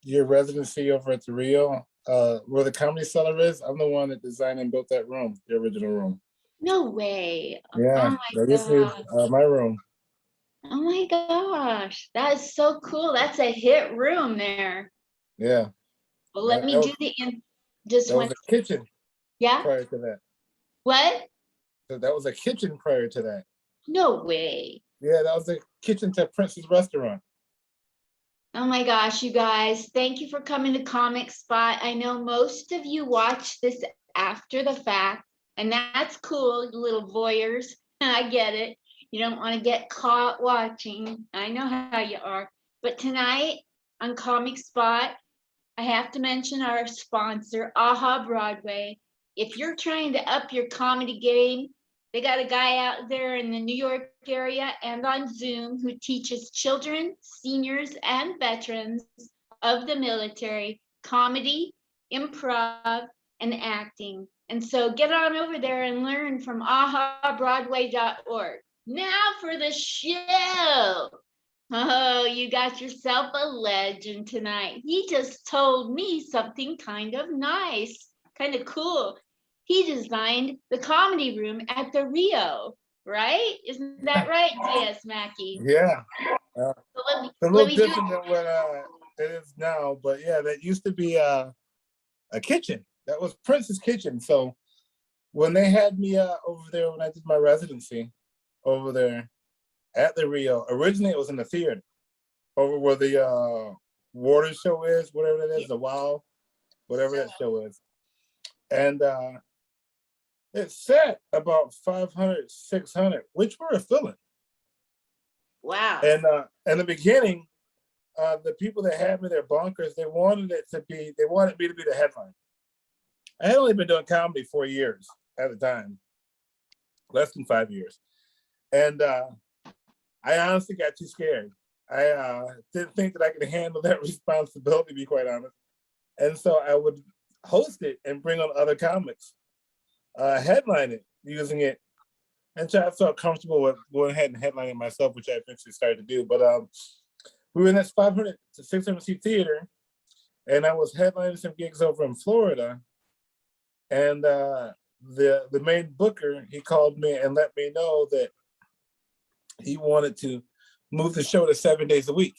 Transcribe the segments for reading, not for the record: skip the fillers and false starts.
your residency over at the Rio, where the Comedy Cellar is. I'm the one that designed and built that room, the original room. No way. Oh Yeah, my that used to be God. my room. Oh my gosh. That is so cool. That's a hit room there. Yeah, Well, let that, me that do was the just that was one. a kitchen Yeah. prior to that. What? So that was a kitchen prior to that. No way. Yeah, that was a kitchen to Prince's restaurant. Oh my gosh, you guys, thank you for coming to Comic Spot. I know most of you watch this after the fact, and that's cool, little voyeurs. I get it. You don't want to get caught watching. I know how you are. But tonight on Comic Spot, I have to mention our sponsor, Aha Broadway. If you're trying to up your comedy game, they got a guy out there in the New York area and on Zoom who teaches children, seniors, and veterans of the military comedy, improv, and acting. And so get on over there and learn from ahabroadway.org. Now for the show. Oh, you got yourself a legend tonight. He just told me something kind of nice, kind of cool. He designed the comedy room at the Rio, right? Isn't that right, Diaz Mackie? Yeah, So it's a let little me do different than what it is now, but yeah, that used to be a kitchen. That was Prince's kitchen. So when they had me over there when I did my residency over there at the Rio, originally it was in the theater over where the water show is, whatever that is, the Wow, whatever that show is. And it sat about 500, 600, which were a filling. Wow. And in the beginning, the people that had me there bonkers, they wanted me to be the headline. I had only been doing comedy 4 years at the time, less than 5 years. And I honestly got too scared. I didn't think that I could handle that responsibility, to be quite honest. And so I would host it and bring on other comics, headline it, using it, and try to feel comfortable with going ahead and headlining myself, which I eventually started to do. But we were in this 500 to 600 seat theater, and I was headlining some gigs over in Florida. And the main booker, he called me and let me know that he wanted to move the show to 7 days a week.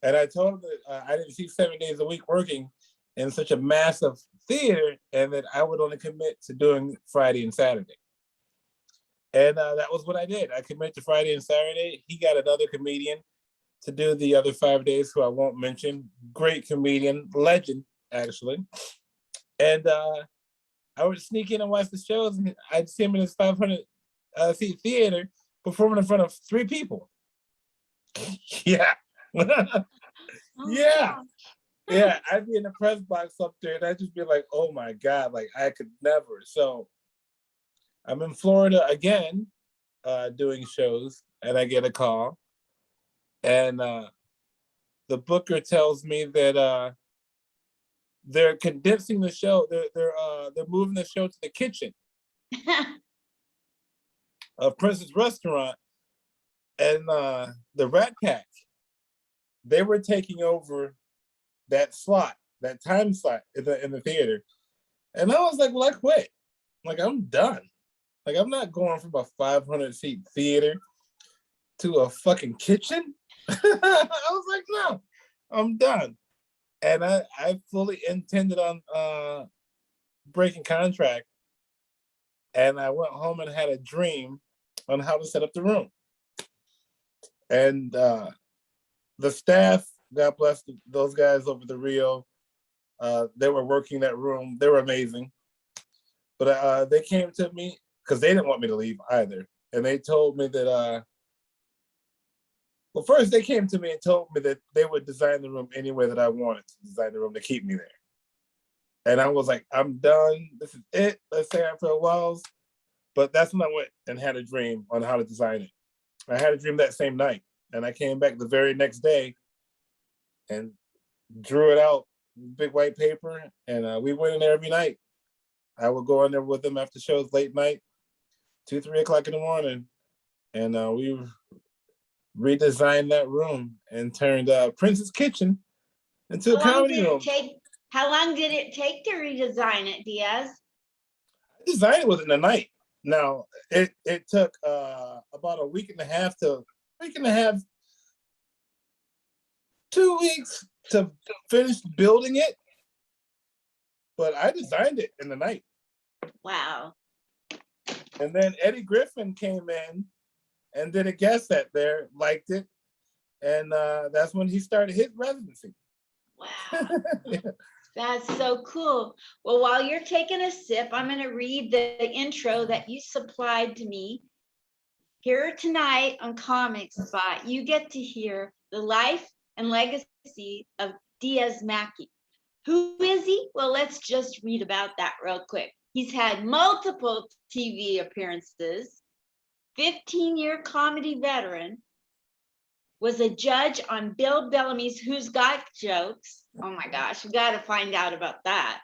And I told him that I didn't see 7 days a week working in such a massive theater, and that I would only commit to doing Friday and Saturday. And that was what I did. I committed to Friday and Saturday. He got another comedian to do the other 5 days, who I won't mention. Great comedian, legend, actually. And I would sneak in and watch the shows, and I'd see him in his 500 seat theater performing in front of 3 people. Yeah. Yeah. Yeah. I'd be in the press box up there, and I'd just be like, oh my God, like I could never. So I'm in Florida again, doing shows, and I get a call. And the booker tells me that they're condensing the show. They're moving the show to the kitchen of Prince's restaurant, and the Rat Pack, they were taking over that slot, that time slot in the theater. And I was like, well, I quit. Like, I'm done. Like, I'm not going from a 500 seat theater to a fucking kitchen. I was like, no, I'm done. And I fully intended on breaking contract. And I went home and had a dream on how to set up the room. And the staff, God bless those guys over the Rio, they were working that room. They were amazing. But they came to me because they didn't want me to leave either. And they told me that, well, first they came to me and told me that they would design the room any way that I wanted to design the room to keep me there. And I was like, I'm done. This is it. Let's say I feel wells. But that's when I went and had a dream on how to design it. I had a dream that same night. And I came back the very next day and drew it out, big white paper. And we went in there every night. I would go in there with them after shows late night, 2, 3 o'clock in the morning. And we redesigned that room and turned Prince's Kitchen into a How long comedy did it room. take? How long did it take to redesign it, Diaz? I designed it within a night. Now it took about a week and a half, 2 weeks to finish building it, but I designed it in the night. Wow. And then Eddie Griffin came in and did a guest set there, liked it, and that's when he started his residency. Wow. Yeah. That's so cool. Well, while you're taking a sip, I'm going to read the intro that you supplied to me. Here tonight on Comic Spot, you get to hear the life and legacy of Diaz Mackie. Who is he? Well, let's just read about that real quick. He's had multiple TV appearances, 15-year comedy veteran, was a judge on Bill Bellamy's Who's Got Jokes. Oh my gosh, we got to find out about that.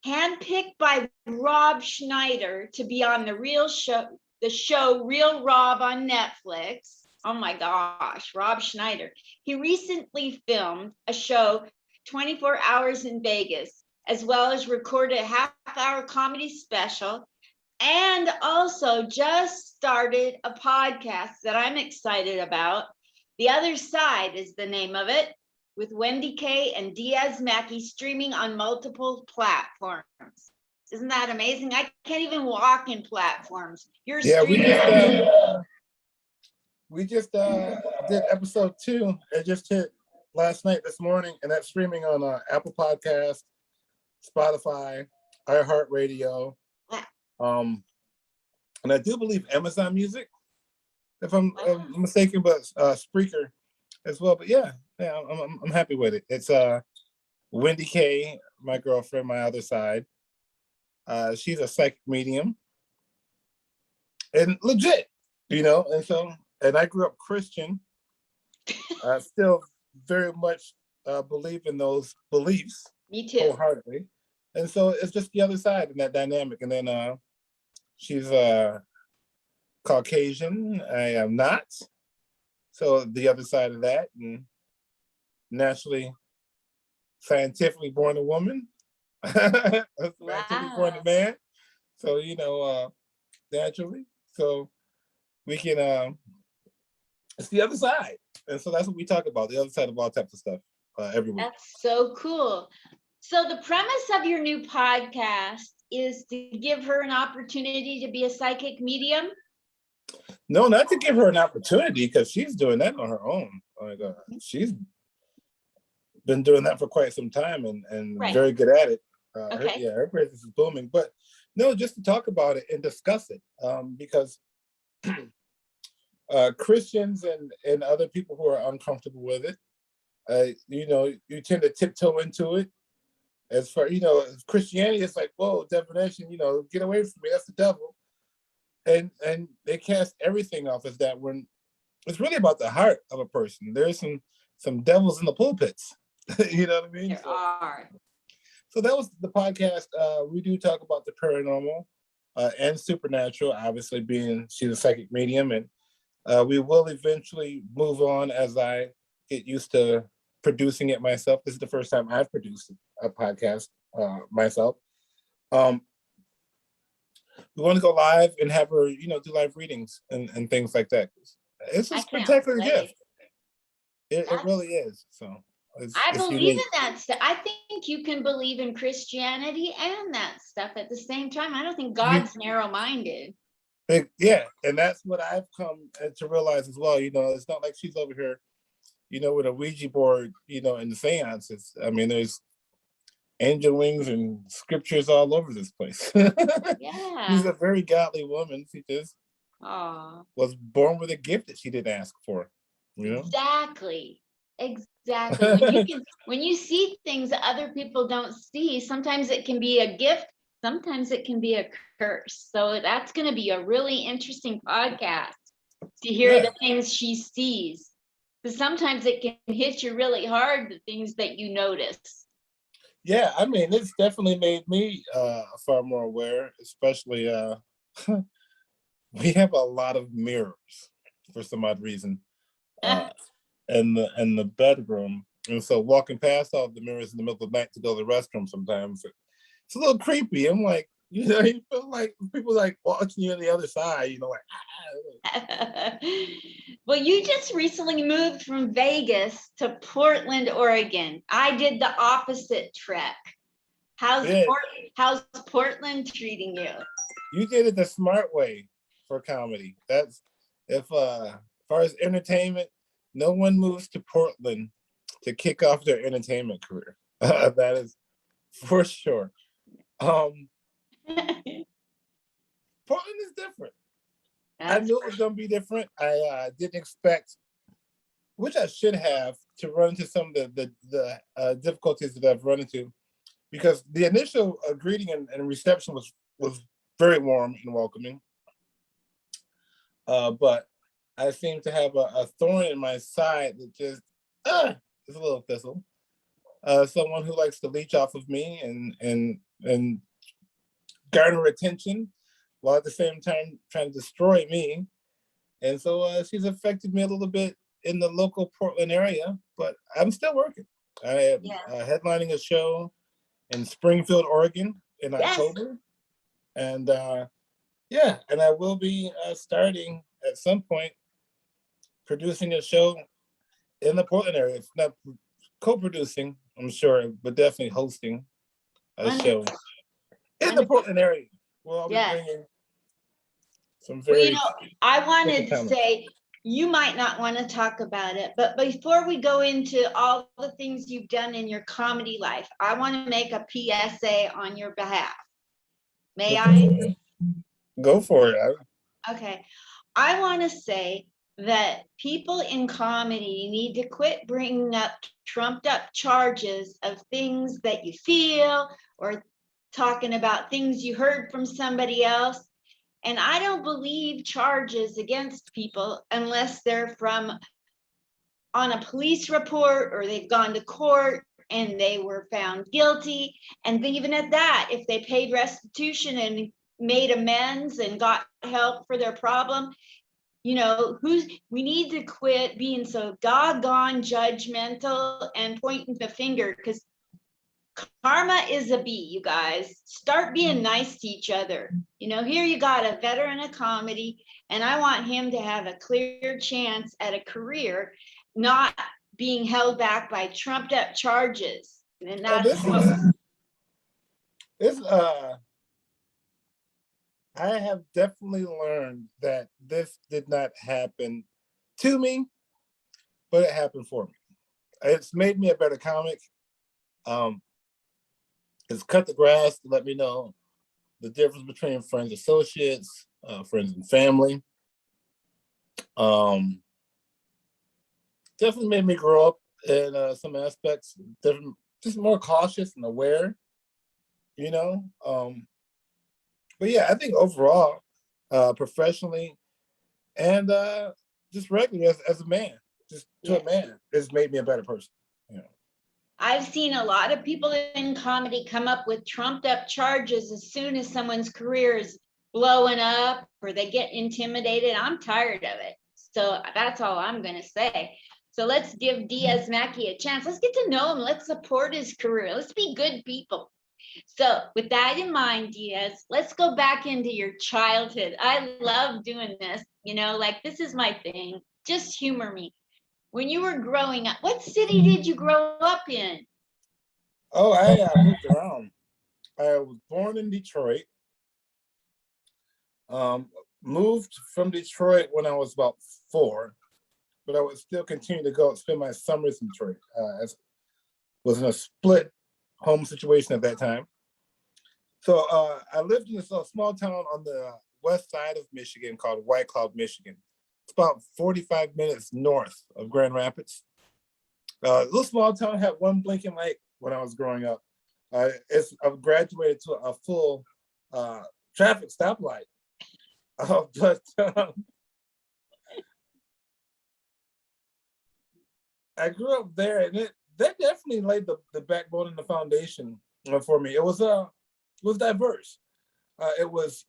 Handpicked by Rob Schneider to be on the show Real Rob on Netflix. Oh my gosh, Rob Schneider. He recently filmed a show, 24 Hours in Vegas, as well as recorded a half-hour comedy special, and also just started a podcast that I'm excited about. The Other Side is the name of it, with Wendy Kay and Diaz Mackie, streaming on multiple platforms. Isn't that amazing? I can't even walk in platforms. You're streaming. We just did episode 2. It just hit last night, this morning, and that's streaming on Apple Podcast, Spotify, iHeartRadio, and I do believe Amazon Music, if I'm mistaken, but Spreaker as well. But yeah, I'm happy with it. It's Wendy Kay, my girlfriend, my other side. She's a psychic medium and legit, and I grew up Christian. I still very much believe in those beliefs. Me too. Wholeheartedly. And so it's just the other side in that dynamic. And then she's Caucasian. I am not. So the other side of that, and naturally, scientifically born a woman, scientifically born a man. So, naturally. So we can, it's the other side. And so that's what we talk about, the other side of all types of stuff every week. That's so cool. So the premise of your new podcast is to give her an opportunity to be a psychic medium? No, not to give her an opportunity, because she's doing that on her own. She's been doing that for quite some time and Right. Very good at it. Okay. Her business is booming. But no, just to talk about it and discuss it, because Christians and other people who are uncomfortable with it, you tend to tiptoe into it. As far, Christianity is like, whoa, definition, get away from me, that's the devil. And they cast everything off as that, when it's really about the heart of a person. There's some devils in the pulpits. You know what I mean? There are. So that was the podcast. We do talk about the paranormal and supernatural, obviously being she's a psychic medium. And we will eventually move on as I get used to producing it myself. This is the first time I've produced a podcast myself. We want to go live and have her, do live readings and things like that. It's a spectacular gift. It really is. So I believe in that stuff. I think you can believe in Christianity and that stuff at the same time. I don't think God's narrow-minded. Yeah, and that's what I've come to realize as well. It's not like she's over here, with a Ouija board, in the seances. I mean, there's angel wings and scriptures all over this place. Yeah. She's a very godly woman. She just was born with a gift that she didn't ask for. Exactly. When you see things that other people don't see, sometimes it can be a gift, sometimes it can be a curse. So that's going to be a really interesting podcast to hear the things she sees. Because sometimes it can hit you really hard, the things that you notice. Yeah, I mean, it's definitely made me far more aware, especially we have a lot of mirrors for some odd reason. uh, in the bedroom. And so walking past all the mirrors in the middle of the night to go to the restroom sometimes, it's a little creepy. I'm like, you feel like people like watching you on the other side, like. Well, you just recently moved from Vegas to Portland, Oregon. I did the opposite trek. How's Yeah, how's Portland treating you? you did it the smart way for comedy. That's as far as entertainment, no one moves to Portland to kick off their entertainment career. That is for sure. Portland is different. I That's knew it was going to be different. I didn't expect, which I should have, to run into some of the difficulties that I've run into, because the initial greeting and reception was very warm and welcoming. But I seem to have a thorn in my side that just is a little thistle. Someone who likes to leech off of me and garner attention, while at the same time trying to destroy me. And so she's affected me a little bit in the local Portland area, but I'm still working. I am headlining a show in Springfield, Oregon in October. And and I will be starting at some point producing a show in the Portland area. It's not co-producing, I'm sure, but definitely hosting a show in the Portland area. Well, I'll be bringing some very. I wanted to say, you might not want to talk about it, but before we go into all the things you've done in your comedy life, I want to make a PSA on your behalf. May I? Go for it. Okay. I want to say that people in comedy need to quit bringing up trumped up charges of things that you feel or talking about things you heard from somebody else. And I don't believe charges against people unless they're from on a police report or they've gone to court and they were found guilty. And even at that, if they paid restitution and made amends and got help for their problem, we need to quit being so doggone judgmental and pointing the finger, because karma is a bee, you guys. Start being nice to each other. Here you got a veteran of comedy, and I want him to have a clear chance at a career, not being held back by trumped up charges. And that's I have definitely learned that this did not happen to me, but it happened for me. It's made me a better comic. It's cut the grass to let me know the difference between friends, associates, friends and family. Definitely made me grow up in some aspects, different, just more cautious and aware, But yeah, I think overall, professionally and just regularly as a man, just to a man, it's made me a better person. I've seen a lot of people in comedy come up with trumped up charges as soon as someone's career is blowing up or they get intimidated. I'm tired of it. So that's all I'm going to say. So let's give Diaz Mackie a chance. Let's get to know him. Let's support his career. Let's be good people. So with that in mind, Diaz, let's go back into your childhood. I love doing this, this is my thing. Just humor me. When you were growing up, what city did you grow up in? Oh, I moved around. I was born in Detroit. Moved from Detroit when I was about 4, but I would still continue to go spend my summers in Detroit. Was in a split home situation at that time. So I lived in this small town on the west side of Michigan called White Cloud, Michigan. It's about 45 minutes north of Grand Rapids. Little small town, had one blinking light when I was growing up. I've graduated to a full traffic stoplight. But I grew up there, and that definitely laid the backbone and the foundation for me. It was diverse. It was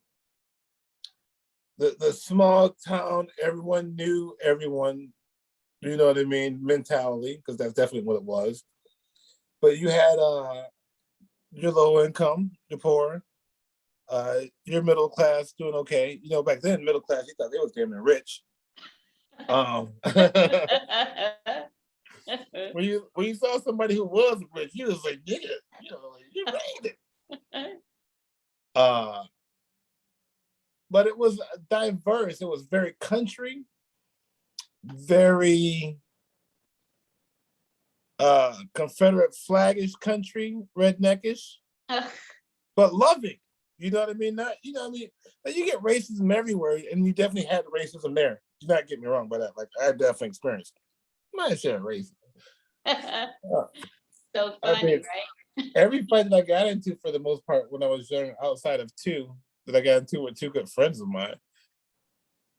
the small town. Everyone knew everyone. you know what I mean, mentality, because that's definitely what it was. But you had your low income, your poor, your middle class doing okay. You know, back then, middle class, you thought they was damn near rich. When you saw somebody who was rich, you was like, nigga, you know, like, you made it. But it was diverse. It was very country, very Confederate flagish country, redneckish, but loving. You know what I mean? Not, you know what I mean? Like, you get racism everywhere, and you definitely had racism there. Do not get me wrong by that. Like, I definitely experienced my share of racism. So funny, I mean, right? every fight that I got into, for the most part, when I was young, outside of two that I got into with two good friends of mine,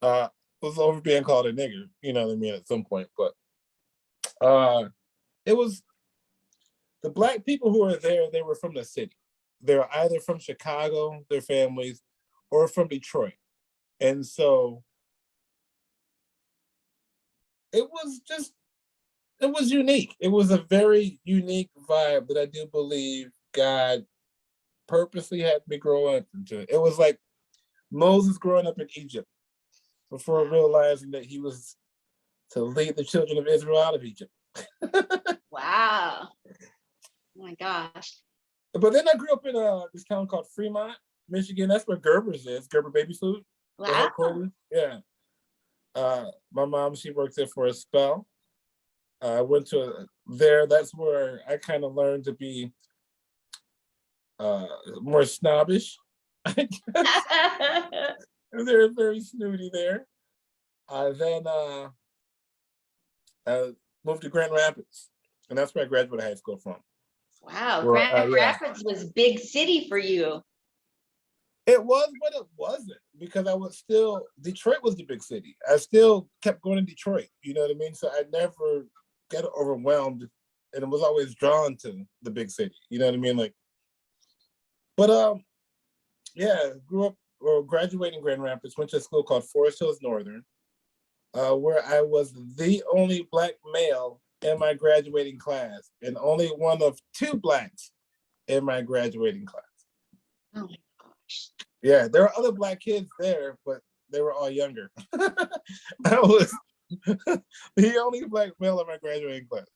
was over being called a nigger. You know what I mean? At some point, but it was the black people who were there. They were from the city. They were either from Chicago, their families, or from Detroit, and so it was unique. It was a very unique vibe that I do believe God purposely had me grow up into. It was like Moses growing up in Egypt before realizing that he was to lead the children of Israel out of Egypt. Wow. Oh my gosh. But then I grew up in this town called Fremont, Michigan. That's where Gerber's is, Gerber Baby Food. The Wow. headquarters. Yeah. My mom, she worked there for a spell. I went to there. That's where I kind of learned to be more snobbish. I guess. They're very snooty there. Then I moved to Grand Rapids, and that's where I graduated high school from. Wow, Where, Grand Rapids was big city for you. It was, but it wasn't, because I was still, Detroit was the big city. I still kept going to Detroit, you know what I mean? So I never got overwhelmed, and it was always drawn to the big city, you know what I mean? Like, but yeah, grew up or graduated in Grand Rapids, went to a school called Forest Hills Northern, where I was the only black male in my graduating class, and only one of two blacks in my graduating class. Oh my gosh. Yeah, there were other black kids there, but they were all younger. I was the only black male in my graduating class.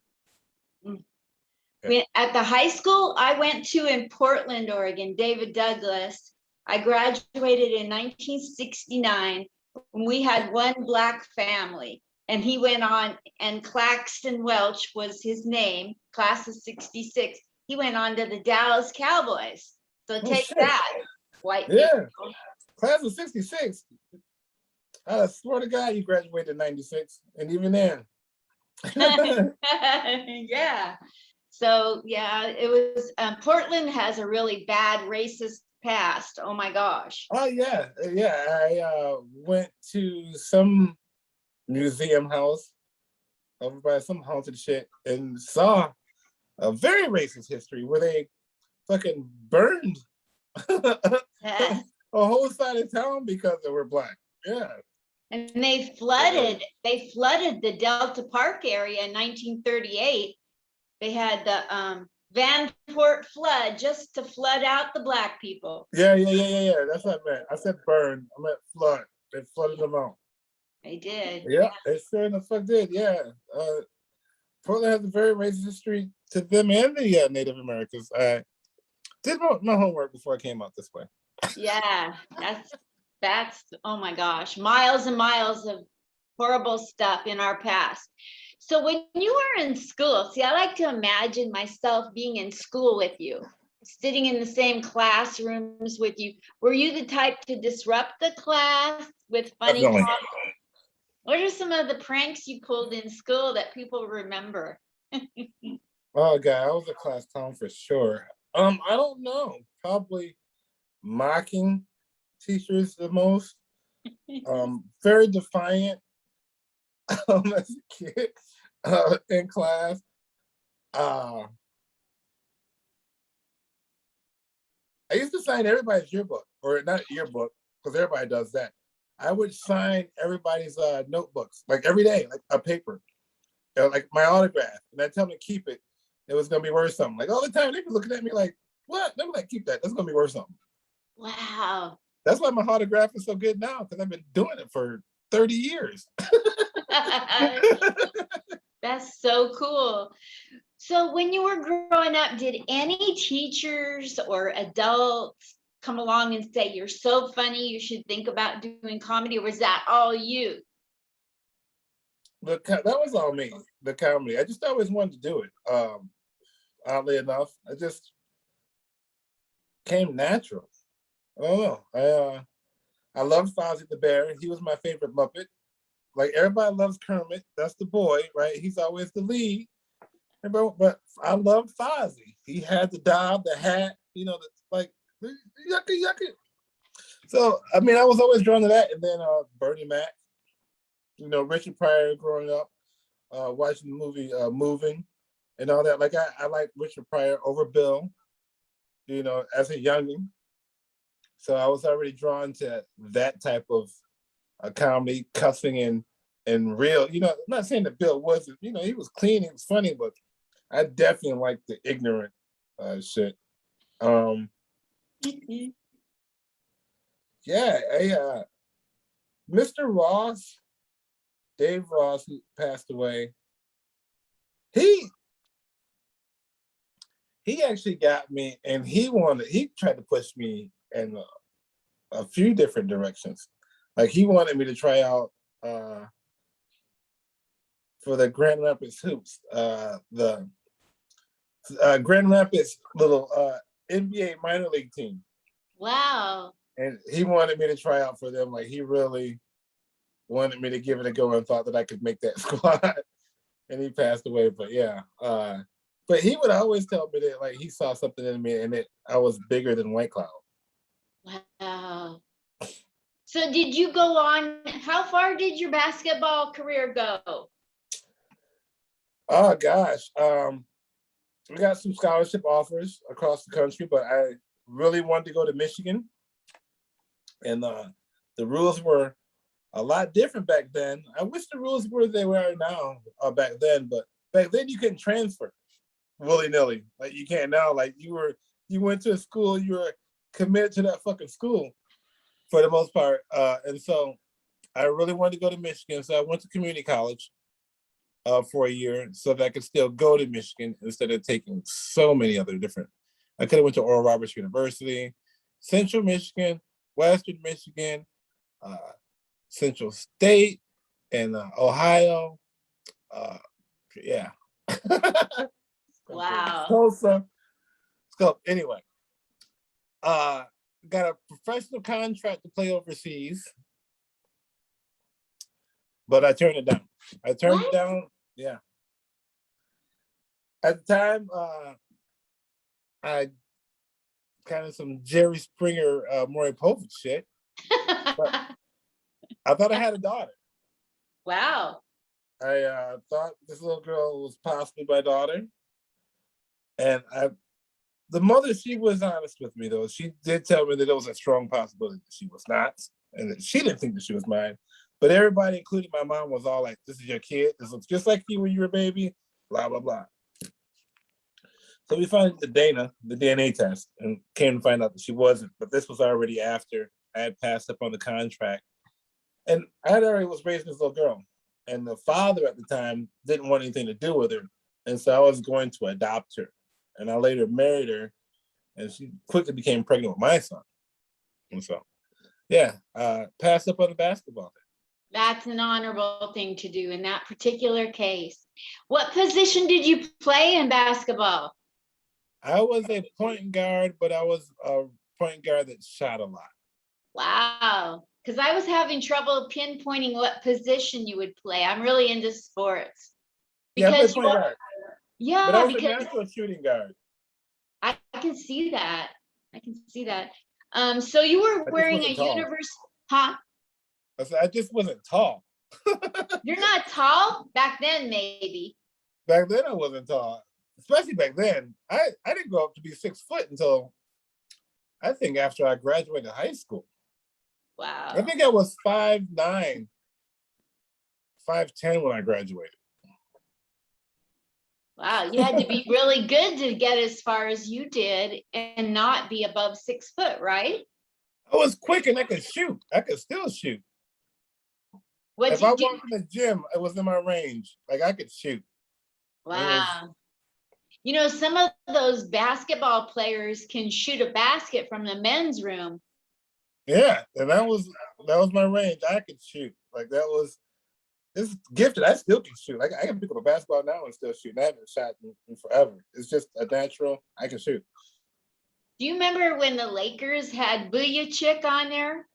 Yeah. At the high school I went to in Portland, Oregon, David Douglas, I graduated in 1969. We had one black family, and he went on, and Claxton Welch was his name, class of 66. He went on to the Dallas Cowboys. So take that, white people. Yeah, class of 66. I swear to God, you graduated in 96, and even then. Yeah. So yeah, it was Portland has a really bad racist past. Oh my gosh. Oh yeah, yeah. I went to some museum house over by some haunted shit and saw a very racist history where they fucking burned a whole side of town because they were black. Yeah. And they flooded the Delta Park area in 1938. They had the Vanport flood just to flood out the black people. Yeah. That's what I meant. I said burn. I meant flood. They flooded them out. They did. Yeah, they sure in the fuck did. Yeah. Portland has a very racist history to them and the Native Americans. I did my homework before I came out this way. Yeah, that's oh my gosh, miles and miles of horrible stuff in our past. So when you were in school, see, I like to imagine myself being in school with you, sitting in the same classrooms with you. Were you the type to disrupt the class with funny talk? What are some of the pranks you pulled in school that people remember? Oh God, I was a class clown for sure. I don't know. Probably mocking teachers the most. Very defiant as a kid in class. I used to sign everybody's yearbook, or not yearbook, because everybody does that. I would sign everybody's notebooks, like every day, like a paper. like my autograph, and I tell them to keep it, it was gonna be worth something. Like all the time, they be looking at me like, "What?" They be like, "Keep that. That's gonna be worth something." Wow. That's why my autograph is so good now, because I've been doing it for 30 years. That's so cool. So when you were growing up, did any teachers or adults come along and say, "You're so funny, you should think about doing comedy," or was that all you? That was all me, the comedy. I just always wanted to do it. Oddly enough, I just came natural. I don't know. I loved Fozzie the Bear. He was my favorite Muppet. Like everybody loves Kermit. That's the boy, right? He's always the lead. But I love Fozzie. He had the dial, the hat, like yucky yucky. So I mean, I was always drawn to that. And then Bernie Mac, Richard Pryor growing up, watching the movie Moving and all that. Like I like Richard Pryor over Bill, as a youngin'. So I was already drawn to that type of comedy, cussing and real. I'm not saying that Bill wasn't. He was clean, he was funny, but I definitely like the ignorant shit. Yeah, Mr. Ross, Dave Ross, who passed away, he actually got me, and he tried to push me in a few different directions. Like he wanted me to try out for the Grand Rapids Hoops, the Grand Rapids little NBA minor league team. Wow. And he wanted me to try out for them. Like he really wanted me to give it a go and thought that I could make that squad. And he passed away. But yeah. But he would always tell me that like he saw something in me and I was bigger than White Cloud. Wow. So did you go on, how far did your basketball career go? Oh gosh. We got some scholarship offers across the country, but I really wanted to go to Michigan. And the rules were a lot different back then. I wish the rules were they were now back then, but back then you couldn't transfer willy-nilly. Like you can't now. Like you went to a school, you were committed to that fucking school for the most part. And so I really wanted to go to Michigan. So I went to community college for a year so that I could still go to Michigan instead of taking so many other different. I could have went to Oral Roberts University, Central Michigan, Western Michigan, Central State, and Ohio. Yeah. Wow. Tulsa. So anyway, got a professional contract to play overseas, but I turned it down. It down. Yeah. At the time, I kind of some Jerry Springer, Maury Povich shit. But I thought I had a daughter. Wow. I thought this little girl was possibly my daughter. And the mother, she was honest with me though. She did tell me that there was a strong possibility that she was not, and that she didn't think that she was mine. But everybody, including my mom, was all like, "This is your kid. This looks just like you when you were a baby." Blah blah blah. So we found the DNA test, and came to find out that she wasn't. But this was already after I had passed up on the contract, and I had already was raising this little girl, and the father at the time didn't want anything to do with her, and so I was going to adopt her. And I later married her, and she quickly became pregnant with my son. And so, yeah, passed up on the basketball. That's an honorable thing to do in that particular case. What position did you play in basketball? I was a point guard, but I was a point guard that shot a lot. Wow. Because I was having trouble pinpointing what position you would play. I'm really into sports. Yeah, I played point guard. Yeah, but I was a natural shooting guard. I can see that. I can see that. So you were wearing a universe, huh? I just wasn't tall. You're not tall? Back then, maybe. Back then, I wasn't tall. Especially back then. I didn't grow up to be 6 foot until, I think, after I graduated high school. Wow. I think I was 5'9", 5'10" when I graduated. Wow, you had to be really good to get as far as you did and not be above 6 foot, right? I was quick and I could shoot. I could still shoot. What'd If I you do? walked in the gym, it was in my range. Like I could shoot. It was, Wow. You know, some of those basketball players can shoot a basket from the men's room. yeah, and that was my range. I could shoot. Like that was it's gifted. I still can shoot. Like I can pick up a basketball now and still shoot. And I haven't shot in forever. It's just a natural. I can shoot. Do you remember when the Lakers had Chick on there?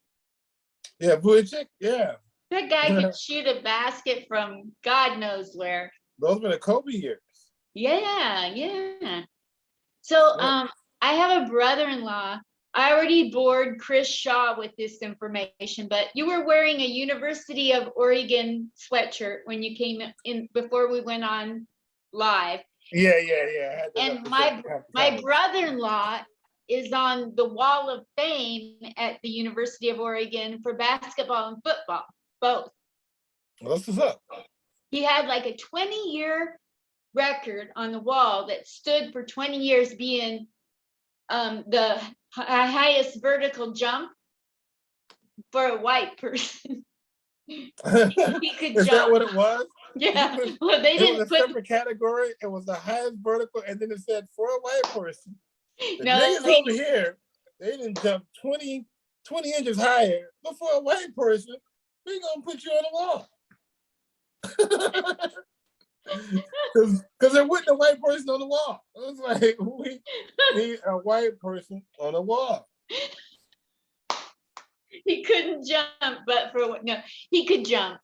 Yeah, Vujicic. Yeah, That guy could shoot a basket from God knows where. those were the Kobe years. Yeah, yeah. So Yeah. I have a brother-in-law. I already bored Chris Shaw with this information, but you were wearing a University of Oregon sweatshirt when you came in before we went on live. Yeah. I had to And represent my brother-in-law is on the Wall of Fame at the University of Oregon for basketball and football, both. Well, what's up? He had like a 20-year record on the wall that stood for 20 years being the highest vertical jump for a white person. He could Is jump. that what it was? Yeah. Well, they It didn't was a put. separate category. It was the highest vertical, and then it said for a white person. The No, niggas over here, they didn't jump 20 inches higher. But for a white person, we gonna put you on the wall. Because there wasn't a white person on the wall. It was like, we need a white person on the wall. he couldn't jump, but no, he could jump.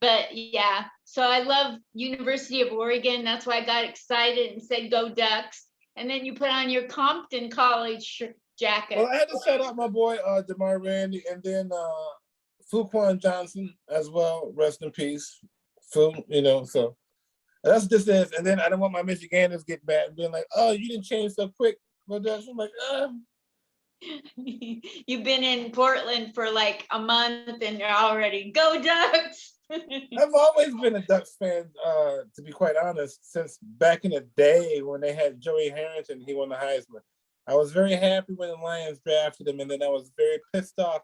But yeah, so I love University of Oregon. That's why I got excited and said, "Go Ducks!" And then you put on your Compton College jacket. Well, I had to shout out my boy DeMar Randy, and then Fuquan Johnson as well. Rest in peace, Fu. So that's just this. And then I don't want my Michiganders get bad and being like, "Oh, you didn't change so quick." But I'm like, You've been in Portland for like a month and you're already go Ducks. I've always been a Ducks fan, to be quite honest, since back in the day when they had Joey Harrington, he won the Heisman. I was very happy when the Lions drafted him, and then I was very pissed off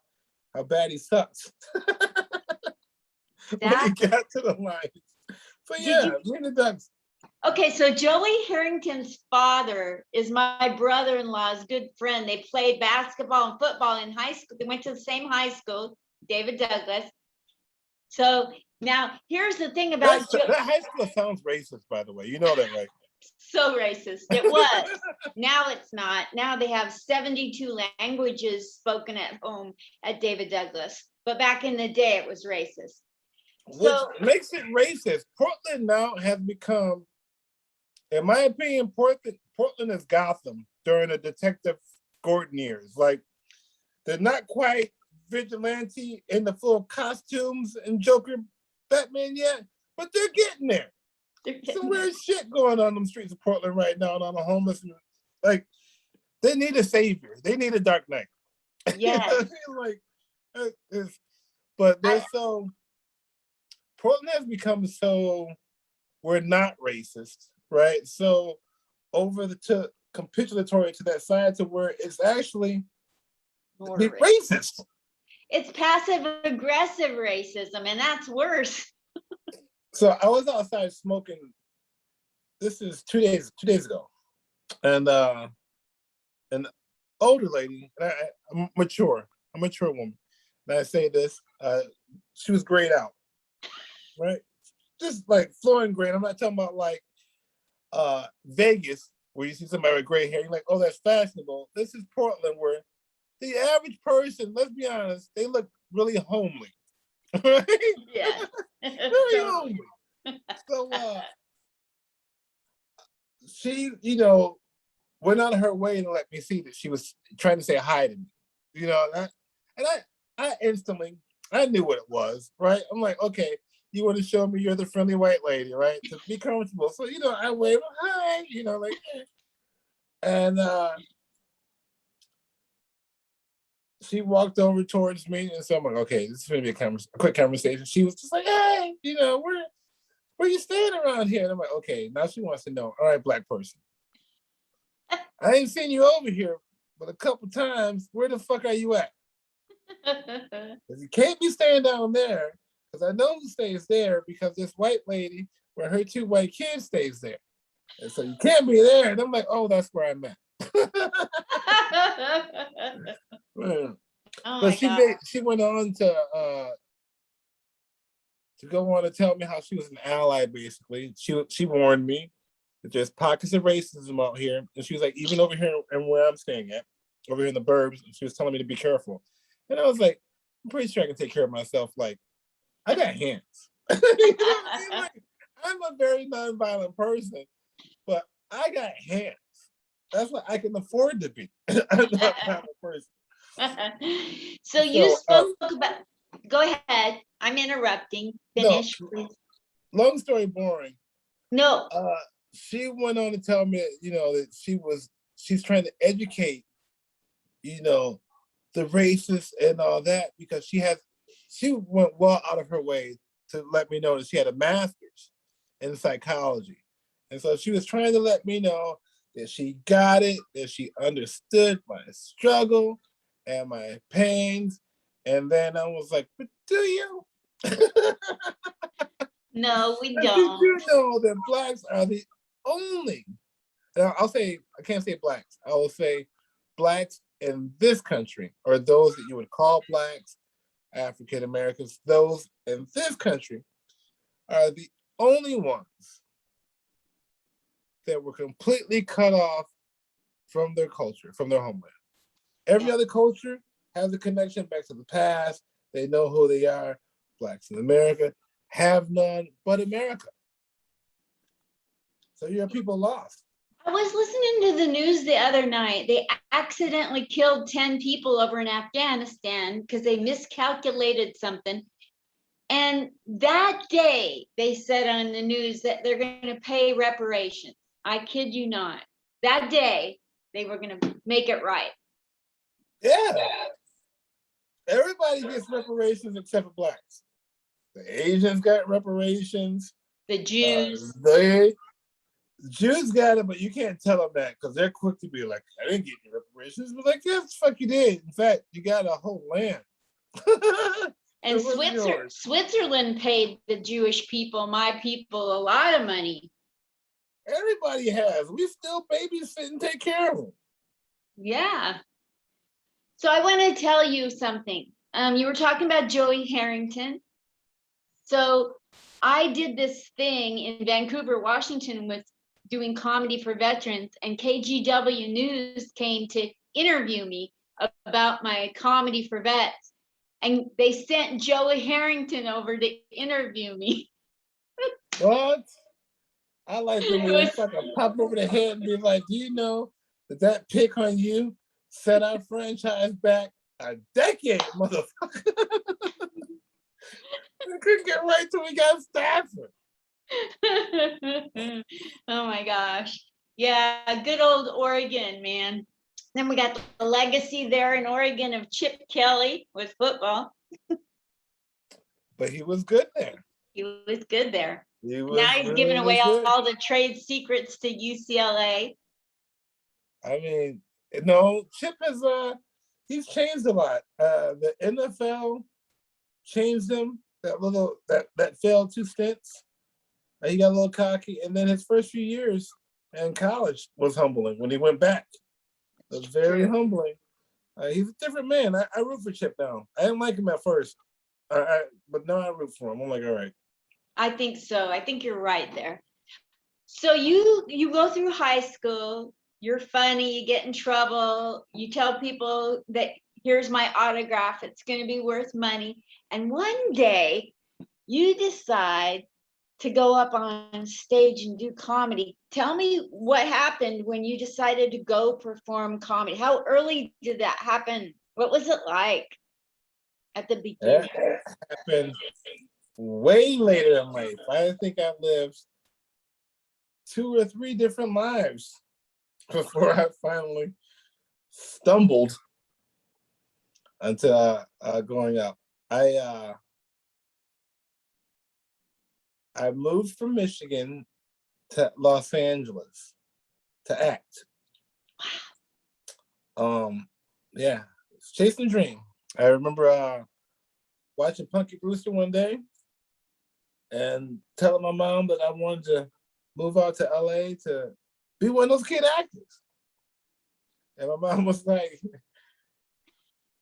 how bad he sucks when he got to the Lions. But yeah, we're the Ducks. Okay, so Joey Harrington's father is my brother-in-law's good friend. They played basketball and football in high school. They went to the same high school, David Douglas. So now here's the thing about that high school sounds racist, by the way. You know that, right? So racist. It was. Now it's not. Now they have 72 languages spoken at home at David Douglas. But back in the day, it was racist. Which makes it racist. Portland now has become, in my opinion, Portland is Gotham during the Detective Gordon years. Like, they're not quite vigilante in the full costumes and Joker Batman yet, but they're getting there. Some weird shit going on in the streets of Portland right now, and on the homeless. Like, they need a savior. They need a Dark Knight. Yeah. But they're Portland has become so, we're not racist, right? So to capitulatory to that side to where it's actually racist. It's passive aggressive racism, and that's worse. So I was outside smoking. This is 2 days ago, and an older lady, and I'm a mature woman, and I say this. She was grayed out, right? Just like flowing gray. I'm not talking about like Vegas where you see somebody with gray hair. You're like, oh, that's fashionable. This is Portland where the average person, let's be honest, they look really homely. Right? Yeah. Very homely. So she, went out of her way to let me see that she was trying to say hi to me. I instantly, I knew what it was, right? I'm like, okay, you want to show me you're the friendly white lady, right? To be comfortable. So, I wave, hi, like, and she walked over towards me, and so I'm like, okay, this is gonna be a quick conversation. She was just like, hey, where you staying around here? And I'm like, okay, now she wants to know. All right, black person. I ain't seen you over here, but a couple times. Where the fuck are you at? Because you can't be staying down there. Because I know who stays there because this white lady where her 2 white kids stays there. And so you can't be there. And I'm like, oh, that's where I'm at. Oh But my God. she went on to go on to tell me how she was an ally, basically. She warned me that there's pockets of racism out here. And she was like, even over here and where I'm staying at, over here in the burbs, and she was telling me to be careful. And I was like, I'm pretty sure I can take care of myself. Like, I got hands. You know what I mean? Like, I'm a very nonviolent person, but I got hands. That's what I can afford to be. I'm not a violent person. So you spoke about, go ahead. I'm interrupting. Finish, please. Long story boring. No. She went on to tell me, that she's trying to educate, the racists and all that because she went well out of her way to let me know that she had a master's in psychology. And so she was trying to let me know that she got it, that she understood my struggle and my pains. And then I was like, but do you? No, we Did don't. you know that blacks are the only, I can't say blacks, I will say blacks in this country, or those that you would call blacks, African Americans, those in this country are the only ones that were completely cut off from their culture, from their homeland. Every other culture has a connection back to the past. They know who they are. Blacks in America have none but America. So your people lost. I was listening to the news the other night. They accidentally killed 10 people over in Afghanistan because they miscalculated something. And that day, they said on the news that they're going to pay reparations. I kid you not. That day, they were going to make it right. Yeah. Everybody gets reparations except for blacks. The Asians got reparations. The Jews. The Jews got it, but you can't tell them that because they're quick to be like, I didn't get any reparations. But like, yes, fuck you did. In fact, you got a whole land. And Switzerland paid the Jewish people, my people, a lot of money. Everybody has. We still babysit and take care of them. Yeah. So I want to tell you something. You were talking about Joey Harrington. So I did this thing in Vancouver, Washington, with doing comedy for veterans, and KGW News came to interview me about my comedy for vets. And they sent Joey Harrington over to interview me. What? I like the way it's like a pop over the head and be like, do you know that pick on you set our franchise back a decade, motherfucker? We couldn't get right till we got Stafford. Oh my gosh. Yeah, good old Oregon, man. Then we got the legacy there in Oregon of Chip Kelly with football. But he was good there. He was good there. Now he's giving away all the trade secrets to UCLA. I mean, no, Chip has he's changed a lot. The NFL changed him. That failed 2 stints. He got a little cocky, and then his first few years in college was humbling when he went back. It was very humbling. He's a different man. I root for Chip now. I didn't like him at first, but now I root for him. I'm like, all right. I think so. I think you're right there. So you go through high school. You're funny. You get in trouble. You tell people that here's my autograph. It's going to be worth money. And one day you decide to go up on stage and do comedy. Tell me what happened when you decided to go perform comedy. How early did that happen? What was it like at the beginning? That happened way later in life. I think I lived 2 or 3 different lives before I finally stumbled into going up. I I moved from Michigan to Los Angeles to act. Yeah, it's chasing a dream. I remember watching Punky Brewster one day and telling my mom that I wanted to move out to LA to be one of those kid actors. And my mom was like,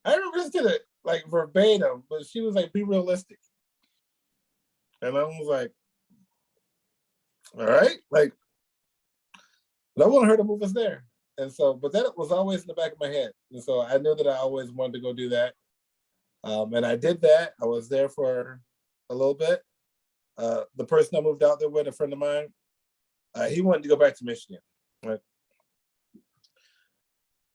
I remember this to it like verbatim, but she was like, be realistic. And I was like, all right, like, I want her to move us there. And so, but that was always in the back of my head. And so I knew that I always wanted to go do that. And I did that. I was there for a little bit. The person I moved out there with, a friend of mine, he wanted to go back to Michigan. Right?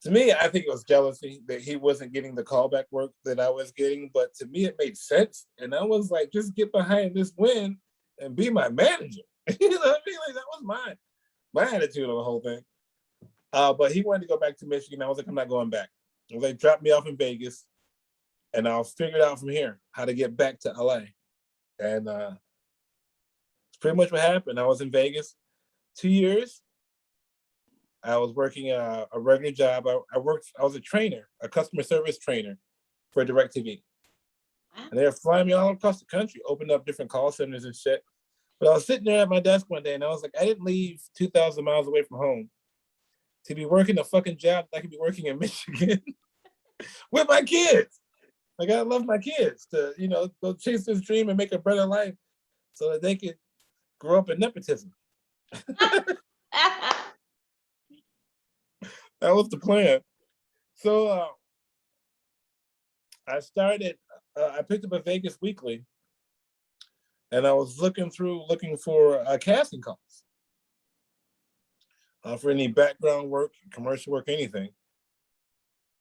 To me, I think it was jealousy that he wasn't getting the callback work that I was getting. But to me, it made sense. And I was like, just get behind this win and be my manager. You know what I mean? Like, that was my attitude on the whole thing. But he wanted to go back to Michigan. I was like, I'm not going back. I was like, drop me off in Vegas and I'll figure it out from here, how to get back to LA. And it's pretty much what happened. I was in Vegas 2 years. I was working a regular job. I was a trainer, a customer service trainer for DirecTV. And they were flying me all across the country, opening up different call centers and shit. But I was sitting there at my desk one day and I was like, I didn't leave 2,000 miles away from home to be working a fucking job that I could be working in Michigan with my kids. Like, I love my kids to, go chase this dream and make a better life so that they could grow up in nepotism. That was the plan. So I picked up a Vegas Weekly and I was looking for casting calls for any background work, commercial work, anything.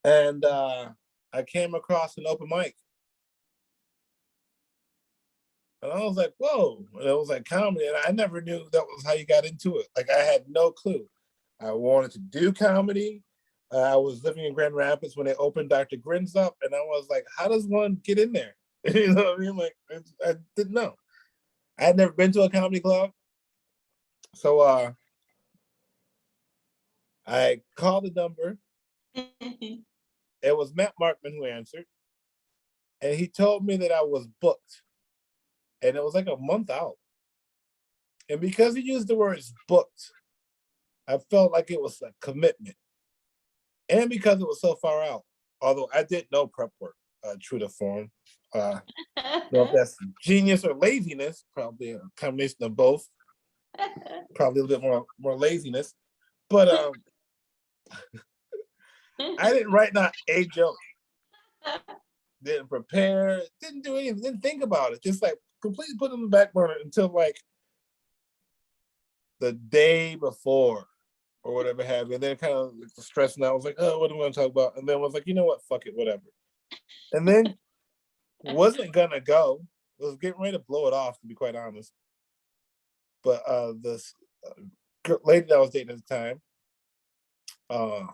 And I came across an open mic. And I was like, whoa. And it was like comedy. And I never knew that was how you got into it. Like, I had no clue. I wanted to do comedy. I was living in Grand Rapids when they opened Dr. Grins up. And I was like, how does one get in there? You know what I mean? Like, I didn't know. I had never been to a comedy club. So I called the number. It was Matt Markman who answered. And he told me that I was booked. And it was like a month out. And because he used the words booked, I felt like it was a commitment. And because it was so far out, although I did no prep work, true to form. I don't know if that's genius or laziness, probably a combination of both. Probably a little bit more laziness. But I didn't write not a joke. Didn't prepare, didn't do anything, didn't think about it. Just like completely put it on the back burner until like the day before or whatever happened. And then kind of stressing out. I was like, oh, what am I going to talk about? And then I was like, you know what? Fuck it, whatever. And then wasn't going to go. Was getting ready to blow it off, to be quite honest. But this lady that I was dating at the time,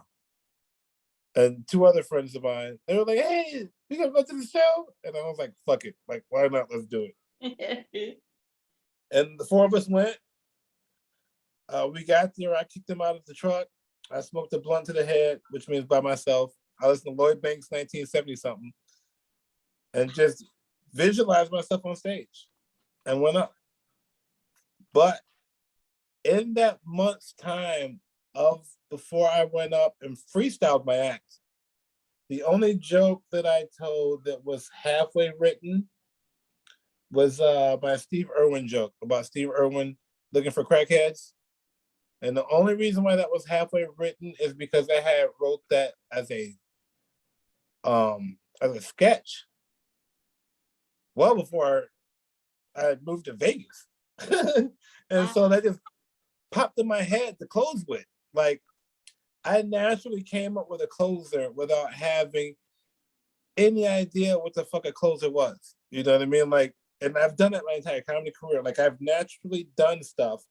and two other friends of mine, they were like, hey, you gonna go to the show? And I was like, fuck it. Like, why not? Let's do it. And the four of us went. We got there. I kicked him out of the truck. I smoked a blunt to the head, which means by myself. I listened to Lloyd Banks' 1970 something and just visualized myself on stage and went up. But in that month's time of before I went up and freestyled my act, the only joke that I told that was halfway written was my Steve Irwin joke about Steve Irwin looking for crackheads. And the only reason why that was halfway written is because I had wrote that as a sketch well before I had moved to Vegas. And so that just popped in my head to close with. Like, I naturally came up with a closer without having any idea what the fuck a closer was. You know what I mean? Like, and I've done that my entire comedy career. Like, I've naturally done stuff.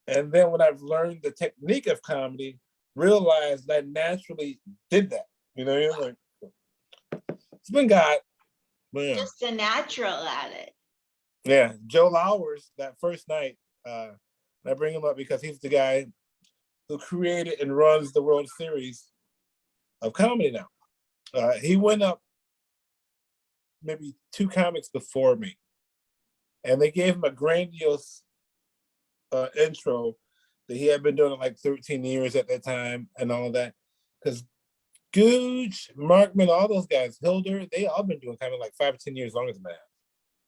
And then when I've learned the technique of comedy, realized that I naturally did that. You know what I mean? Like, it's been God. Just a natural at it. Yeah, Joe Lowers, that first night, I bring him up because he's the guy who created and runs the World Series of comedy now. He went up maybe 2 comics before me, and they gave him a grandiose intro that he had been doing it like 13 years at that time and all of that. Because Gooch, Markman, all those guys, Hilder, they all been doing comedy like 5 or 10 years longer than that.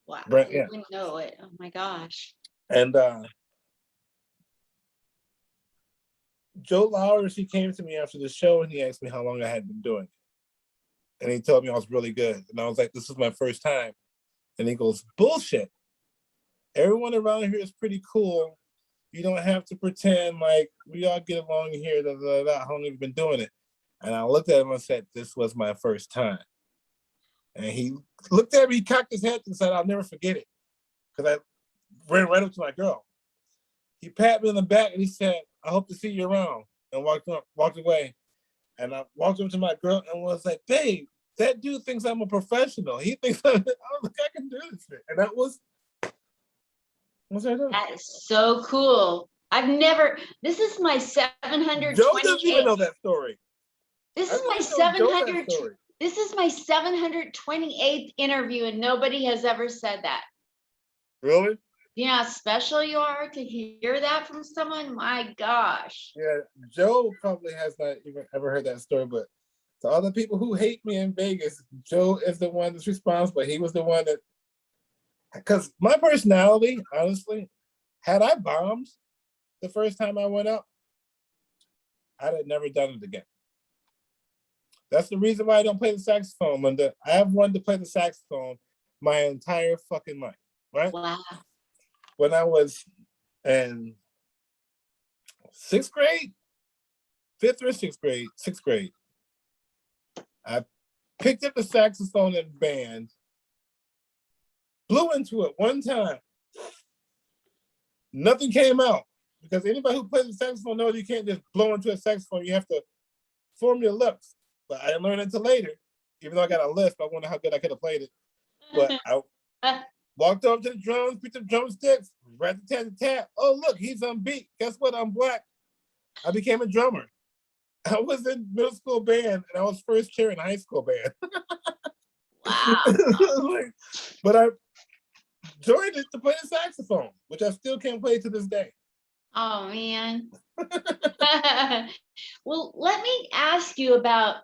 Wow, Brent, I yeah. wouldn't know it. Oh my gosh. And Joe Lowers, he came to me after the show and he asked me how long I had been doing it. And he told me I was really good. And I was like, this is my first time. And he goes, bullshit. Everyone around here is pretty cool. You don't have to pretend like we all get along here. Da, da, da. How long have you been doing it? And I looked at him and said, this was my first time. And he looked at me, he cocked his head and said, I'll never forget it. Because I ran right up to my girl. He patted me on the back and he said, I hope to see you around. And walked away. And I walked up to my girl and was like, babe, that dude thinks I'm a professional. He thinks I was like, I can do this shit. And that was, what's that? That is so cool. This is my Joe doesn't even 728. know that story. This I is my really told Joe that 700. story. This is my 728th interview, and nobody has ever said that. Really? Yeah, special you are to hear that from someone. My gosh. Yeah, Joe probably has not even ever heard that story, but to all the people who hate me in Vegas, Joe is the one that's responsible. He was the one that, because my personality, honestly, had I bombed the first time I went up, I'd have never done it again. That's the reason why I don't play the saxophone, Linda. I have wanted to play the saxophone my entire fucking life, right? Wow. When I was in 6th grade, 5th or 6th grade, I picked up the saxophone in band, blew into it one time. Nothing came out because anybody who plays the saxophone knows you can't just blow into a saxophone. You have to form your lips. But I didn't learn it until later. Even though I got a lisp, I wonder how good I could have played it. But I walked over to the drums, picked up drumsticks, rat-a-tat-tat. Oh, look, he's on beat. Guess what? I'm black. I became a drummer. I was in middle school band, and I was first chair in high school band. Wow. But I joined it to play the saxophone, which I still can't play to this day. Oh, man. Well, let me ask you about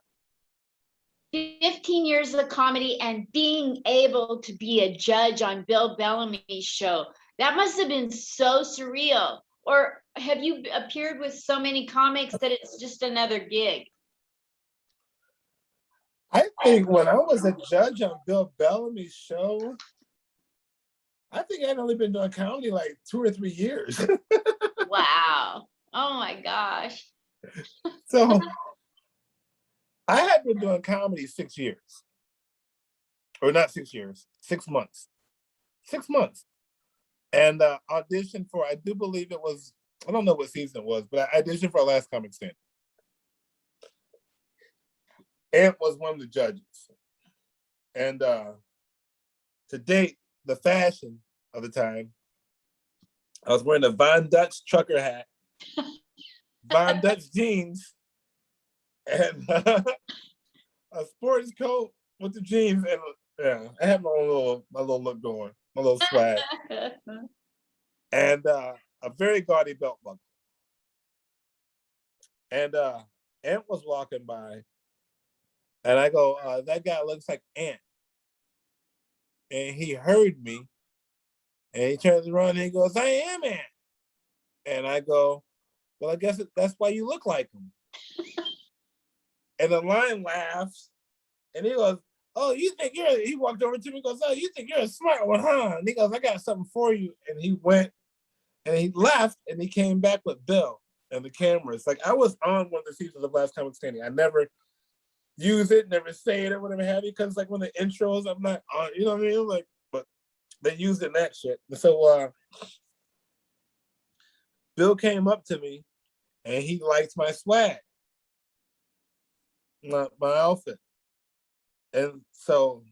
15 years of comedy and being able to be a judge on Bill Bellamy's show. That must have been so surreal. Or have you appeared with so many comics that it's just another gig? I think when I was a judge on Bill Bellamy's show, I think I'd only been doing comedy like 2 or 3 years. Wow. Oh my gosh. So I had been doing comedy 6 years. Or not 6 years, 6 months. 6 months. And auditioned for, I do believe it was, I don't know what season it was, but I auditioned for Last Comic Stand. Ant was one of the judges. And to date, the fashion of the time, I was wearing a Von Dutch trucker hat, Von Dutch jeans, and a sports coat with the jeans, and yeah, I had my little look going, my little swag, and a very gaudy belt buckle. And Ant was walking by, and I go, that guy looks like Ant. And he heard me, and he turns around and he goes, I am Ant. And I go, well, I guess that's why you look like him. And the lion laughs, and he goes, oh, he walked over to me and goes, oh, you think you're a smart one, huh? And he goes, I got something for you. And he went, and he left, and he came back with Bill and the cameras. Like, I was on one of the seasons of Last Comic Standing. I never use it, never say it or whatever have you, because like when the intros, I'm not on, you know what I mean? Like, but they used it in that shit. And so Bill came up to me and he liked my swag, my outfit. And so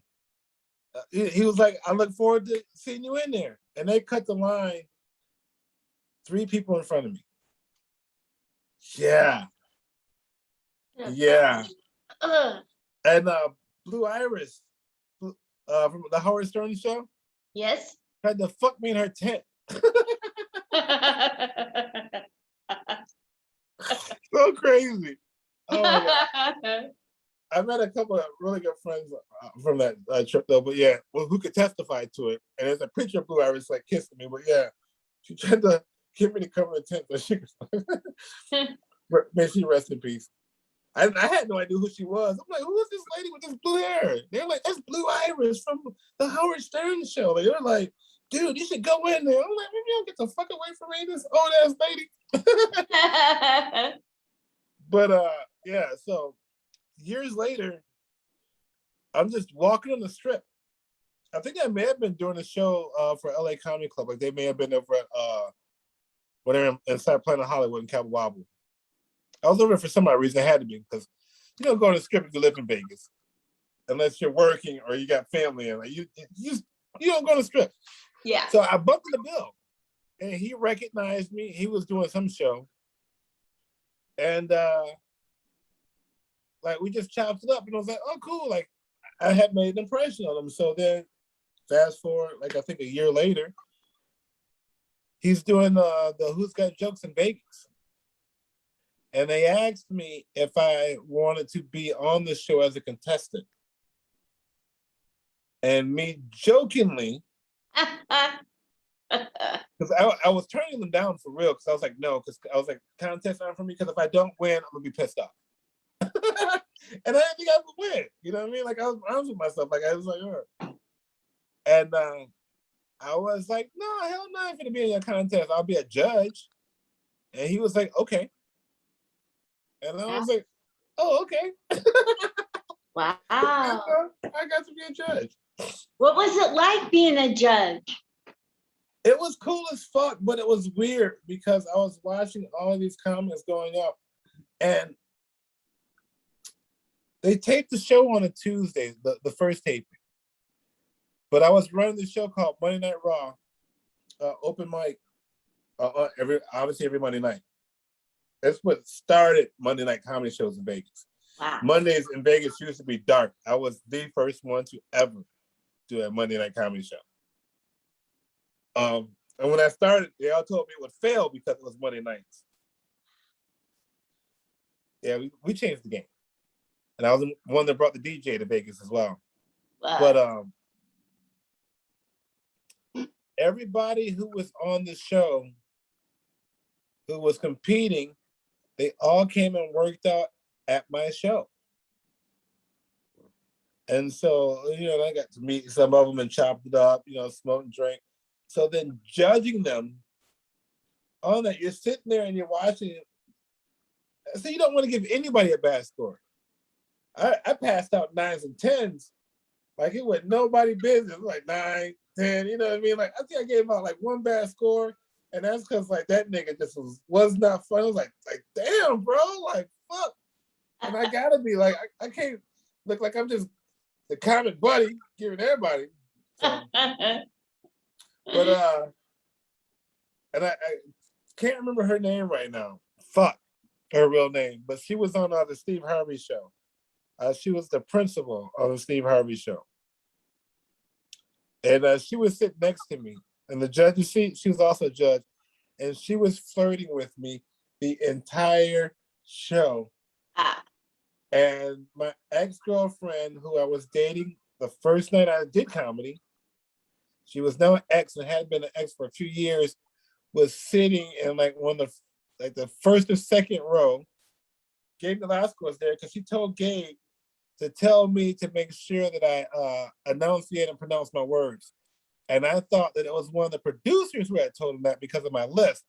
he was like, I look forward to seeing you in there. And they cut the line 3 people in front of me. Yeah. Yeah. And Blue Iris from the Howard Stern show. Yes. Tried to fuck me in her tent. So crazy. Oh my God. I met a couple of really good friends from that trip though, but yeah, well, who could testify to it? And there's a picture of Blue Iris like kissing me, but yeah, she tried to get me to come in the tent, but she may she rest in peace. I had no idea who she was. I'm like, who is this lady with this blue hair? They're like, that's Blue Iris from the Howard Stern show. Like, they're like, dude, you should go in there. I'm like, maybe you don't get the fuck away from me, this old ass lady. But yeah, so years later, I'm just walking on the strip. I think I may have been doing a show for LA Comedy Club. Like they may have been over at whatever inside Planet Hollywood in Cabo Wabo. I was over there for some odd reason. I had to be because you don't go on the strip if you live in Vegas, unless you're working or you got family and like you don't go on the strip. Yeah. So I bumped the bill, and he recognized me. He was doing some show, and like we just chopped it up, and I was like, oh cool, like I had made an impression on him. So then fast forward, like I think a year later, he's doing the Who's Got Jokes in Vegas. And they asked me if I wanted to be on the show as a contestant. And me jokingly, because I was turning them down for real, because I was like, no, because I was like, contest aren't for me, because if I don't win, I'm going to be pissed off. And I didn't think I would win. You know what I mean? Like, I was honest with myself. Like, I was like, oh. And I was like, no, hell no, I'm going to be in your contest. I'll be a judge. And he was like, okay. And I was like, oh, okay. Wow. I got to be a judge. What was it like being a judge? It was cool as fuck, but it was weird because I was watching all of these comments going up, and they taped the show on a Tuesday, the first taping. But I was running the show called Monday Night Raw, open mic, every Monday night. That's what started Monday night comedy shows in Vegas. Wow. Mondays in Vegas used to be dark. I was the first one to ever do a Monday night comedy show. And when I started, they all told me it would fail because it was Monday nights. Yeah, we changed the game. And I was the one that brought the DJ to Vegas as well. Wow. But everybody who was on the show, who was competing, they all came and worked out at my show. And so, I got to meet some of them and chopped it up, smoke and drink. So then judging them on that, you're sitting there and you're watching it. So you don't want to give anybody a bad score. I passed out 9s and 10s. Like it was nobody business. Like 9, 10, you know what I mean? Like I think I gave out like one bad score. And that's because like that nigga just was not fun. I was like, damn, bro, like fuck. And I gotta be like, I can't look like I'm just the comic buddy giving everybody. So, but and I can't remember her name right now. Fuck her real name, but she was on the Steve Harvey show. She was the principal on the Steve Harvey show, and she was sitting next to me. And the judge, she was also a judge, and she was flirting with me the entire show. And my ex-girlfriend, who I was dating the first night I did comedy, she was now an ex and had been an ex for a few years, was sitting in like one of the first or second row. Gabe Velasco was there because she told Gabe to tell me to make sure that I enunciate and pronounce my words. And I thought that it was one of the producers who had told him that because of my list.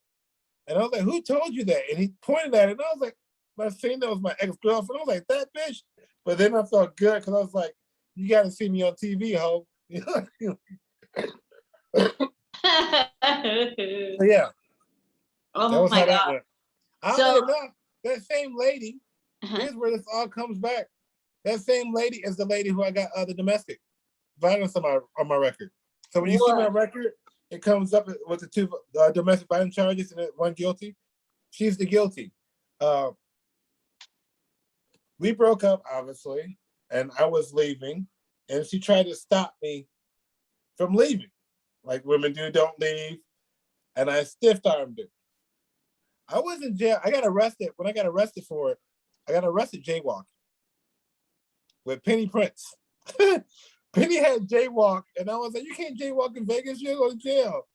And I was like, who told you that? And he pointed at it, and I was like, I seen that was my ex-girlfriend. I was like, that bitch? But then I felt good because I was like, you got to see me on TV, ho. So, yeah. Oh that was my how God. that went. Oddly enough, that same lady, here's where this all comes back. That same lady is the lady who I got the domestic. violence on my record. So when you see my record, it comes up with the 2 domestic violence charges and 1 guilty. She's the guilty. We broke up, obviously, and I was leaving, and she tried to stop me from leaving, like women do. Don't leave, and I stiff-armed her. I was in jail. I got arrested. When I got arrested for it, I got arrested jaywalking with Penny Prince. Penny had jaywalk, and I was like, "You can't jaywalk in Vegas. You'll go to jail."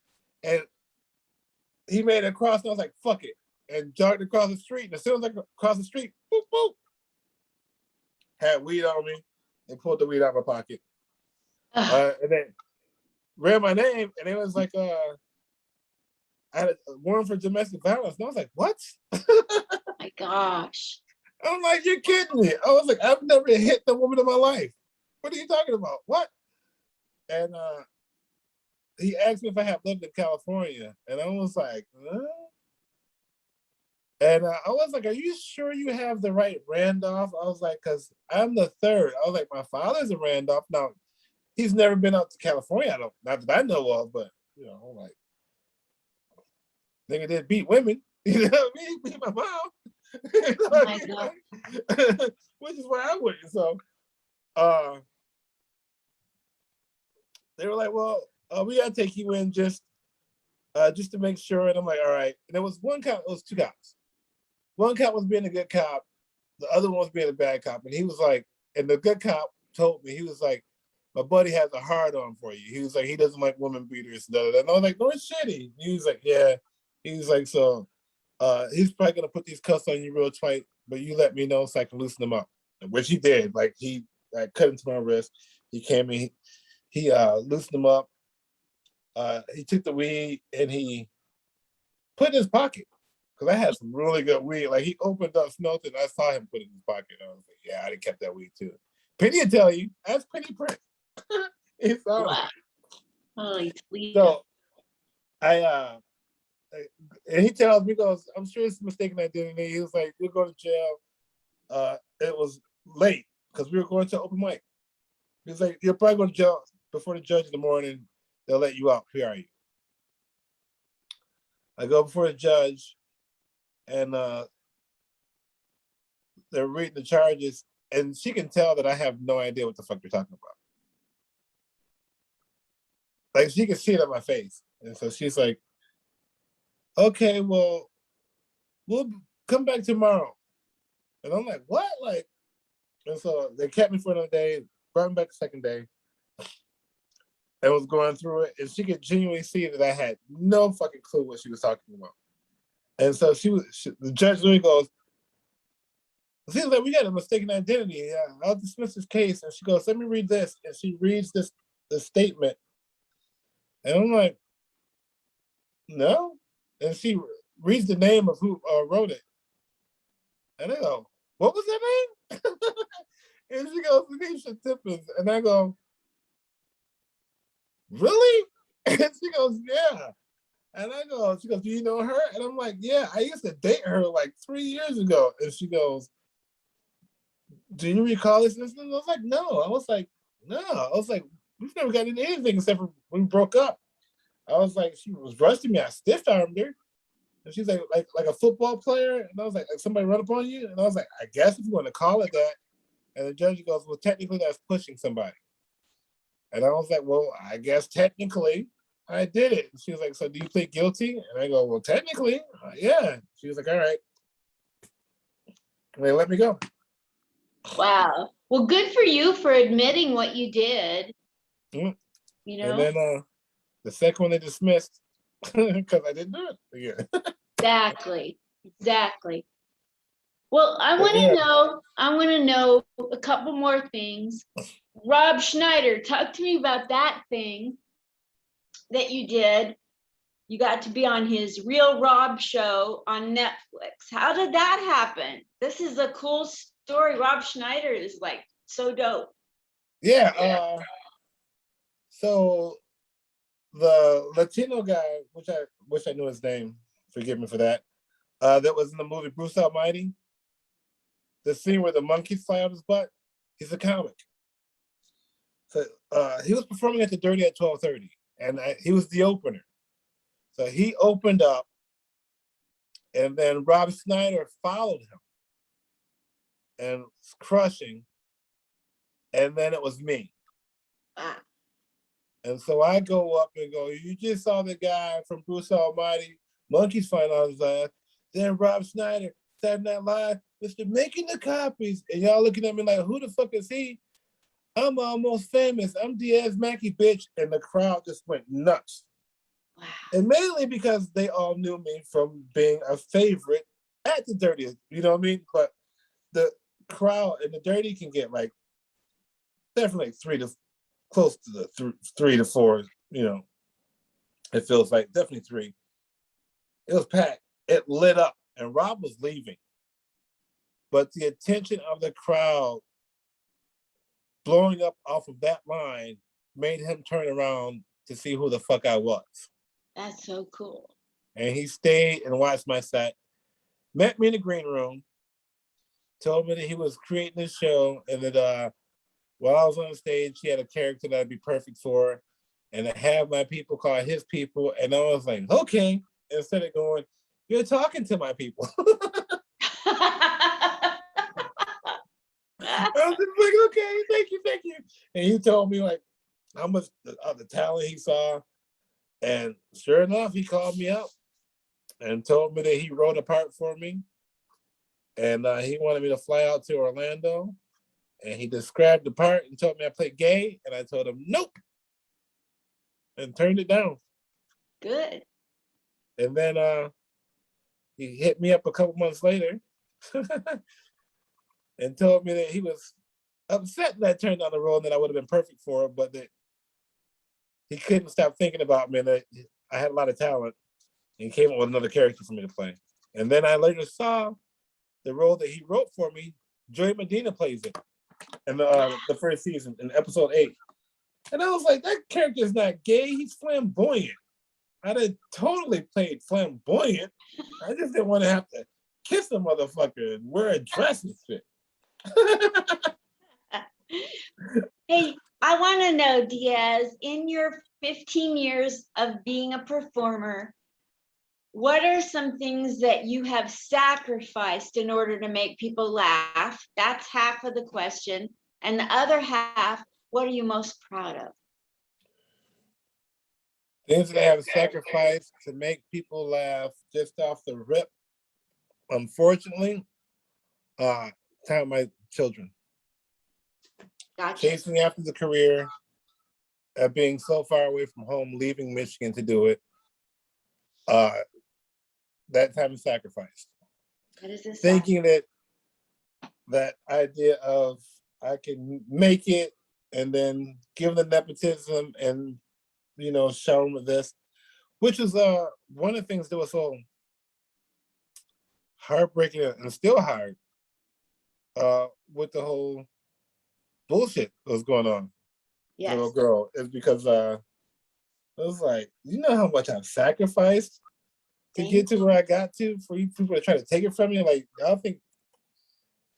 And he made it across, and I was like, "Fuck it," and jogged across the street. And as soon as I crossed the street, boop boop, had weed on me, and pulled the weed out of my pocket, and then read my name, and it was like, I had a warrant for domestic violence, and I was like, "What?" Oh my gosh! I'm like, "You're kidding me!" I was like, "I've never hit the woman in my life. What are you talking about? What?" And he asked me if I had lived in California, and I was like, "Huh?" And I was like, "Are you sure you have the right Randolph?" I was like, "Because I'm the third." I was like, "My father's a Randolph." Now, he's never been out to California. Not that I know of, but I'm like, nigga did beat women. You know what I mean? Beat my mom. Oh my God. Which is why I went. So they were like, "Well, we gotta take you in just to make sure." And I'm like, "All right." And there was 1 cop, it was 2 cops. 1 cop was being a good cop, the other one was being a bad cop. And he was like, and the good cop told me, he was like, "My buddy has a hard on for you." He was like, "He doesn't like women beaters." And I was like, "No, it's shitty." He was like, "Yeah." He was like, "So he's probably gonna put these cuffs on you real tight, but you let me know so I can loosen them up." Which he did. Like he cut into my wrist. He came in, he loosened them up. He took the weed and he put it in his pocket. Because I had some really good weed. Like he opened up, smelled it, and I saw him put it in his pocket. And I was like, "Yeah, I'd have kept that weed too." Penny will tell you. Ask Penny Prince. It's Wow. Holy sweet. So and he tells me, he goes, "I'm sure it's a mistaken identity." He was like, "You'll go to jail." It was late because we were going to open mic. He was like, "You'll probably go to jail before the judge in the morning. They'll let you out. Here are you." I go before the judge, and they're reading the charges, and she can tell that I have no idea what the fuck they're talking about. Like she can see it on my face, and so she's like, "Okay, well, we'll come back tomorrow." And I'm like, "What?" Like, and so they kept me for another day, brought me back the second day. I was going through it, and she could genuinely see that I had no fucking clue what she was talking about. And so the judge literally goes, "Seems like we got a mistaken identity. Yeah, I'll dismiss this case." And she goes, "Let me read this." And she reads this statement. And I'm like, "No." And she reads the name of who wrote it. And I go, "What was that name?" And she goes, "Anisha Tippins." And I go, "Really?" And she goes, "Yeah." And I go, she goes, "Do you know her?" And I'm like, "Yeah, I used to date her like 3 years ago." And she goes, "Do you recall this incident?" I was like, "No." I was like, "No." I was like, "We've never gotten into anything except for when we broke up." I was like, "She was rushing me. I stiff armed her." And she's like a football player. And I was like somebody run up on you? And I was like, "I guess if you want to call it that." And the judge goes, "Well, technically that's pushing somebody." And I was like, "Well, I guess technically I did it." And she was like, "So do you plead guilty?" And I go, "Well, technically, yeah." She was like, "All right." And they let me go. Wow. Well, good for you for admitting what you did. Mm. You And know? then the second one they dismissed because I didn't do it again. Exactly. Exactly. Well, But yeah, I want to know a couple more things. Rob Schneider, talk to me about that thing that you did. You got to be on his Real Rob show on Netflix. How did that happen? This is a cool story. Rob Schneider is like so dope. yeah. So the Latino guy, which I wish I knew his name, forgive me for that. That was in the movie Bruce Almighty. The scene where the monkeys fly out his butt. He's a comic. So he was performing at the Dirty at 12:30, and he was the opener. So he opened up, and then Rob Schneider followed him and was crushing, and then it was me. Wow. And so I go up and go, you just saw the guy from Bruce Almighty, Monkeys Flying on his ass. Then Rob Schneider, Saturday Night Live, Mr. Making the Copies. And y'all looking at me like, who the fuck is he? I'm almost famous. I'm Diaz Mackie, bitch. And the crowd just went nuts. Wow. And mainly because they all knew me from being a favorite at the Dirty. You know what I mean? But the crowd and the Dirty can get like definitely close to the 3 to 4, you know, it feels like definitely 3. It was packed. It lit up, and Rob was leaving. But the attention of the crowd blowing up off of that line made him turn around to see who the fuck I was. That's so cool. And he stayed and watched my set, met me in the green room, told me that he was creating this show, and that while I was on stage, he had a character that I'd be perfect for, and to have my people call his people. And I was like, okay, instead of going, you're talking to my people. I was just like, okay, thank you. And he told me like how much of the talent he saw. And sure enough, he called me up and told me that he wrote a part for me. And he wanted me to fly out to Orlando. And he described the part and told me I played gay. And I told him, nope. And turned it down. Good. And then he hit me up a couple months later and told me that he was upset that I turned down the role and that I would have been perfect for him, but that he couldn't stop thinking about me and that I had a lot of talent. And he came up with another character for me to play. And then I later saw the role that he wrote for me. Joey Medina plays it in the first season in episode 8. And I was like, that character is not gay. He's flamboyant. I'd have totally played flamboyant. I just didn't want to have to kiss a motherfucker and wear a dress and shit. Hey, I want to know, Diaz, in your 15 years of being a performer, what are some things that you have sacrificed in order to make people laugh? That's half of the question. And the other half, what are you most proud of? Things that I have sacrificed to make people laugh just off the rip. Unfortunately, time with my children. Gotcha. Chasing after the career, being so far away from home, leaving Michigan to do it. That time is sacrificed. What is this? Thinking that idea of I can make it and then give them nepotism and, you know, show them this, which is one of the things that was so heartbreaking and still hard with the whole bullshit that was going on. Yes. Little girl, is because it was like, you know how much I've sacrificed to get to where I got to for you people to try to take it from me. Like, y'all think,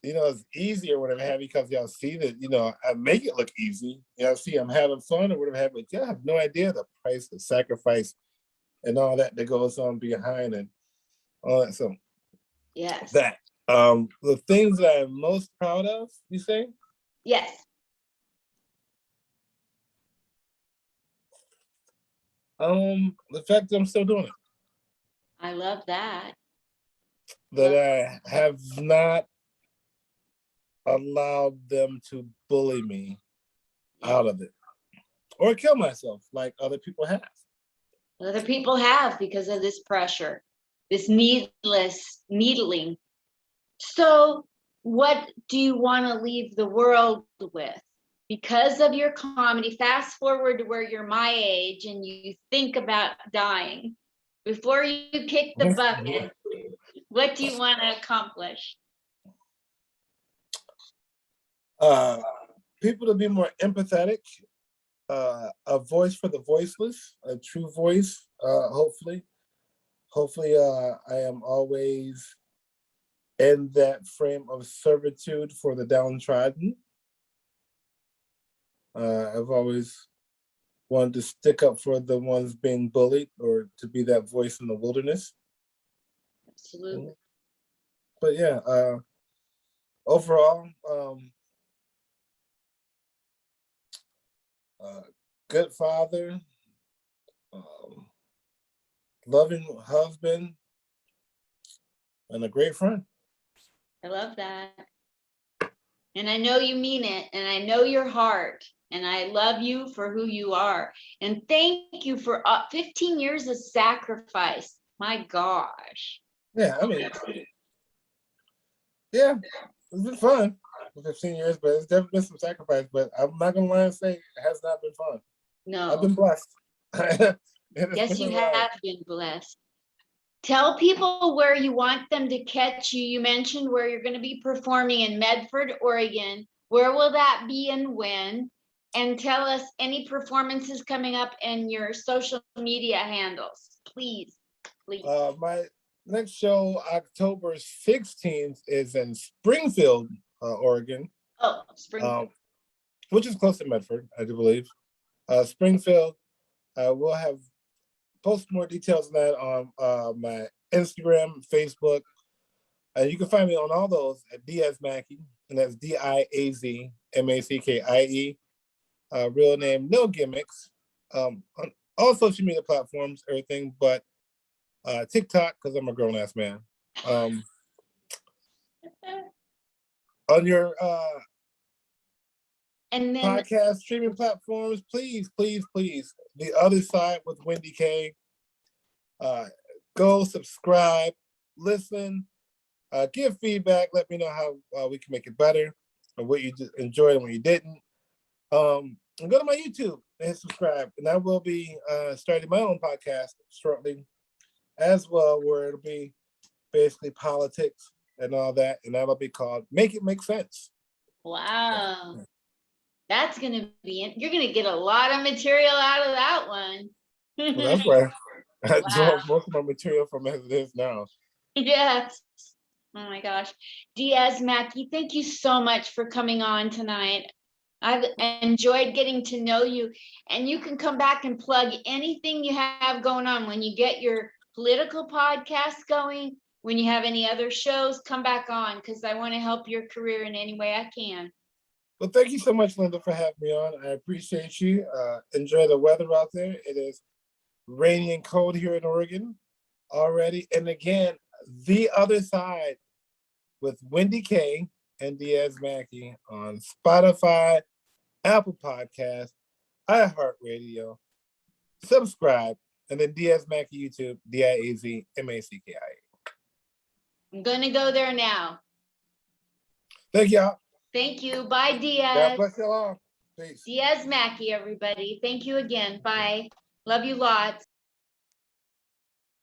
you know, it's easy or whatever have because y'all see that, you know, I make it look easy. Y'all see I'm having fun or whatever have, but y'all have no idea the price, the sacrifice, and all that goes on behind and all that. So yes. That the things that I'm most proud of, you say? Yes. The fact that I'm still doing it. I love that. That I have not allowed them to bully me out of it or kill myself like other people have. Other people have because of this pressure, this needless needling. So what do you want to leave the world with? Because of your comedy, fast forward to where you're my age and you think about dying. Before you kick the bucket, what do you want to accomplish? People to be more empathetic, a voice for the voiceless, a true voice, hopefully. Hopefully, I am always in that frame of servitude for the downtrodden. I've always wanted to stick up for the ones being bullied or to be that voice in the wilderness. Absolutely. But yeah, overall, good father, um, loving husband, and a great friend. I love that. And I know you mean it, and I know your heart, and I love you for who you are. And thank you for 15 years of sacrifice. My gosh. Yeah, I mean, yeah, it's been fun for 15 years, but it's definitely been some sacrifice. But I'm not gonna lie and say it has not been fun. I've No. been blessed. Yes, you have been blessed. Tell people where you want them to catch you. You mentioned where you're going to be performing in Medford, Oregon. Where will that be and when? And tell us any performances coming up and your social media handles, please. Please. My next show, October 16th, is in Springfield, Oregon. Oh, Springfield. Which is close to Medford, I do believe. Springfield, we'll have post more details on that on my Instagram, Facebook. You can find me on all those at Diaz Mackie, and that's Diaz Mackie. Real name, no gimmicks. On all social media platforms, everything but TikTok, because I'm a grown ass man. On your and then podcast streaming platforms, please, please, please. The Other Side with Wendy K. Go subscribe, listen, give feedback. Let me know how we can make it better, or what you enjoyed and what you didn't. And go to my YouTube and subscribe. And I will be starting my own podcast shortly as well, where it'll be basically politics and all that. And that'll be called Make It Make Sense. wow. That's going to be, you're going to get a lot of material out of that one. Well, that's where I Wow. draw most of my material from as it is now. Yes. Oh my gosh. Diaz Mackie, thank you so much for coming on tonight. I've enjoyed getting to know you, and you can come back and plug anything you have going on when you get your political podcast going. When you have any other shows, come back on, because I want to help your career in any way I can. Well, thank you so much, Linda, for having me on. I appreciate you. Enjoy the weather out there. It is rainy and cold here in Oregon already. And again, The Other Side with Wendy K and Diaz Mackie on Spotify, Apple Podcasts, iHeartRadio. Subscribe, and then Diaz Mackie YouTube, Diaz Mackie. I'm going to go there now. Thank y'all. Thank you. Bye, God Diaz. bless y'all. Peace. Diaz Mackie, everybody. Thank you again. Bye. Love you lots.